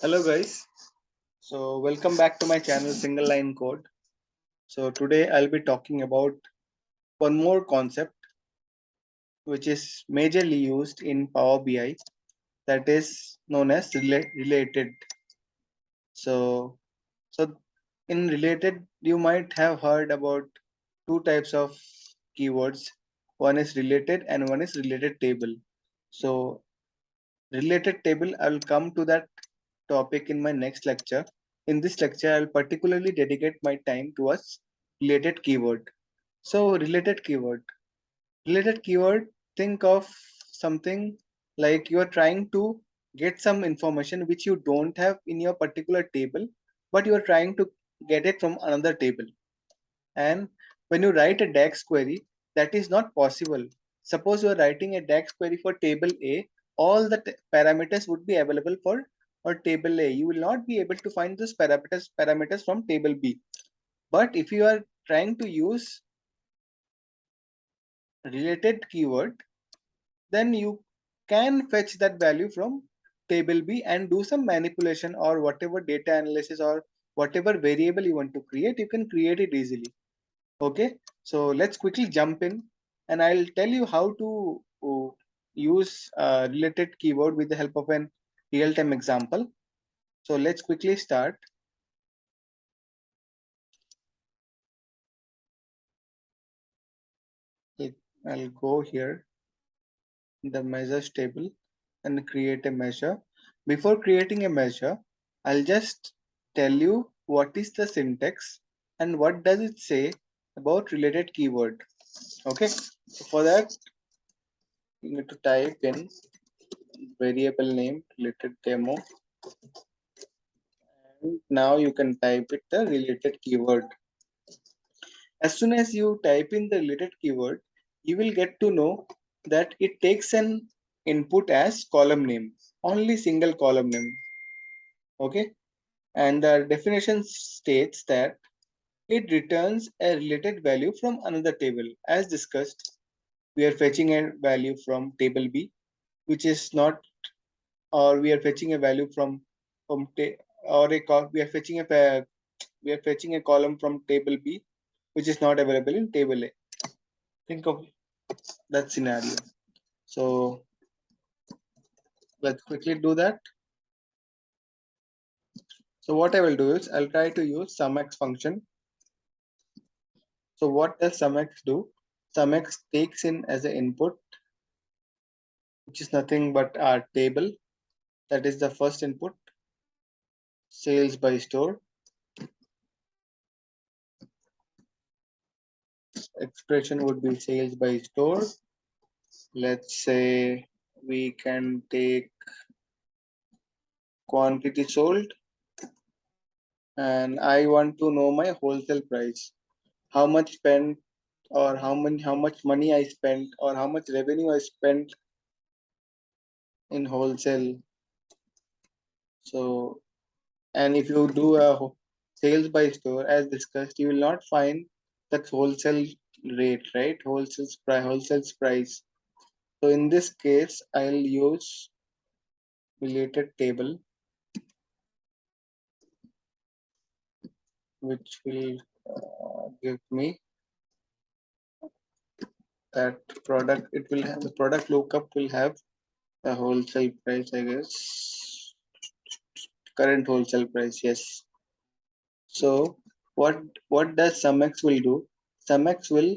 Hello guys, so welcome back to my channel Single Line Code. So today I'll be talking about one more concept which is majorly used in Power BI, that is known as related. So so in related you might have heard about two types of keywords. One is related and one is related table. So related table, I'll come to that topic in my next lecture. In this lecture, I'll particularly dedicate my time towards related keyword. So related keyword, think of something like you are trying to get some information which you don't have in your particular table, but you are trying to get it from another table. And when you write a DAX query, that is not possible. Suppose you are writing a DAX query for table A, all the parameters would be available for table A. You will not be able to find those parameters from table B. But if you are trying to use related keyword, then you can fetch that value from table B and do some manipulation or whatever data analysis or whatever variable you want to create, you can create it easily. Okay, so let's quickly jump in and I'll tell you how to use related keyword with the help of an real-time example. So let's quickly start. I'll go here in the measures table and create a measure. Before creating a measure, I'll just tell you what is the syntax and what does it say about related keyword. Okay, so for that you need to type in variable name related demo, and now you can type it the related keyword. As soon as you type in the related keyword, you will get to know that it takes an input as column name, only single column name. Okay, and the definition states that it returns a related value from another table. As discussed, we are fetching a value from table B, which is not, or we are fetching a value from we are fetching a column from table B, which is not available in table A. Think of that scenario. So let's quickly do that. So what I will do is I'll try to use sumx function. So what does sumx do? Sumx takes in as an input, which is nothing but our table. That is the first input, sales by store. Expression would be sales by store. Let's say we can take quantity sold, and I want to know my wholesale price. How much spent, or how much money I spent, or how much revenue I spent in wholesale. So, and if you do a sales by store as discussed, you will not find that wholesale rate, right? Wholesale price. So in this case, I'll use related table, which will give me that product. It will have the product lookup will have the wholesale price, I guess. Current wholesale price, yes. So what does sumx will do? Sumx will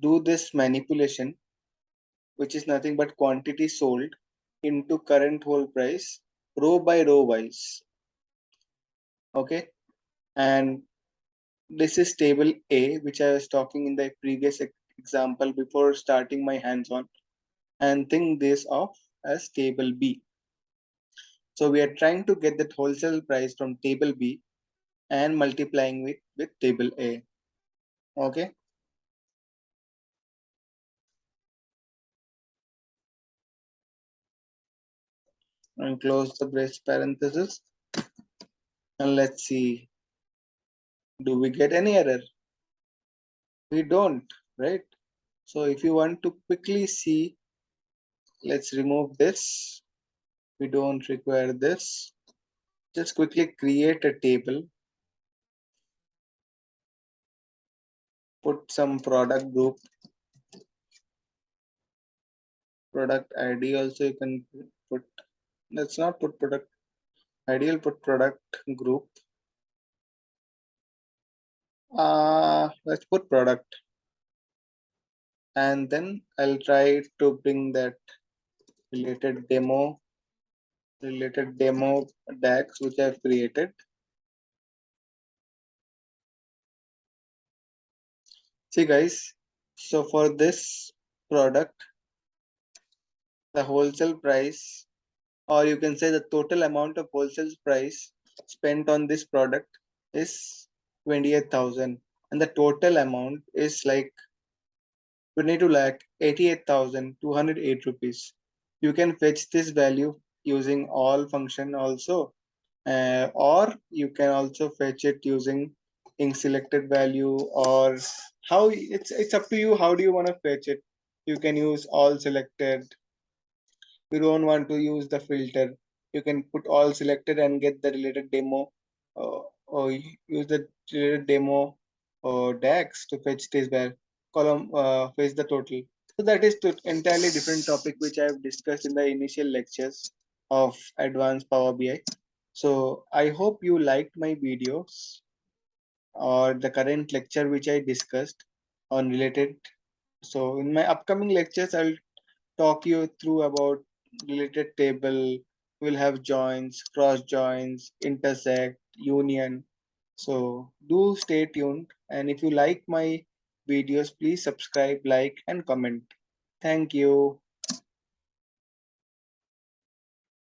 do this manipulation, which is nothing but quantity sold into current whole price, row by row wise. Okay, and this is table A, which I was talking in the previous example before starting my hands-on, and think this of as table B. So we are trying to get that wholesale price from table B and multiplying with table A. Okay. And close the brace parenthesis. And let's see, do we get any error? We don't, right? So if you want to quickly see, let's remove this. We don't require this. Just quickly create a table, put some product group, product ID also you can put. Let's not put product ID, will put product group. Let's put product, and then I'll try to bring that related demo DAX which I've created. See guys, so for this product, the wholesale price, or you can say the total amount of wholesale price spent on this product is 28,000, and the total amount is like 22 lakh 88,208 rupees. You can fetch this value using all function also, or you can also fetch it using ink selected value, or how it's up to you. How do you want to fetch it? You can use all selected. You don't want to use the filter, you can put all selected and get the related demo, or use the related demo or DAX to fetch this where column fetch the total. So that is entirely different topic which I have discussed in the initial lectures of advanced Power BI. So I hope you liked my videos or the current lecture which I discussed on related. So in my upcoming lectures, I'll talk you through about related table. We'll have joins, cross joins, intersect, union. So do stay tuned. And if you like my videos, please subscribe, like, and comment. Thank you.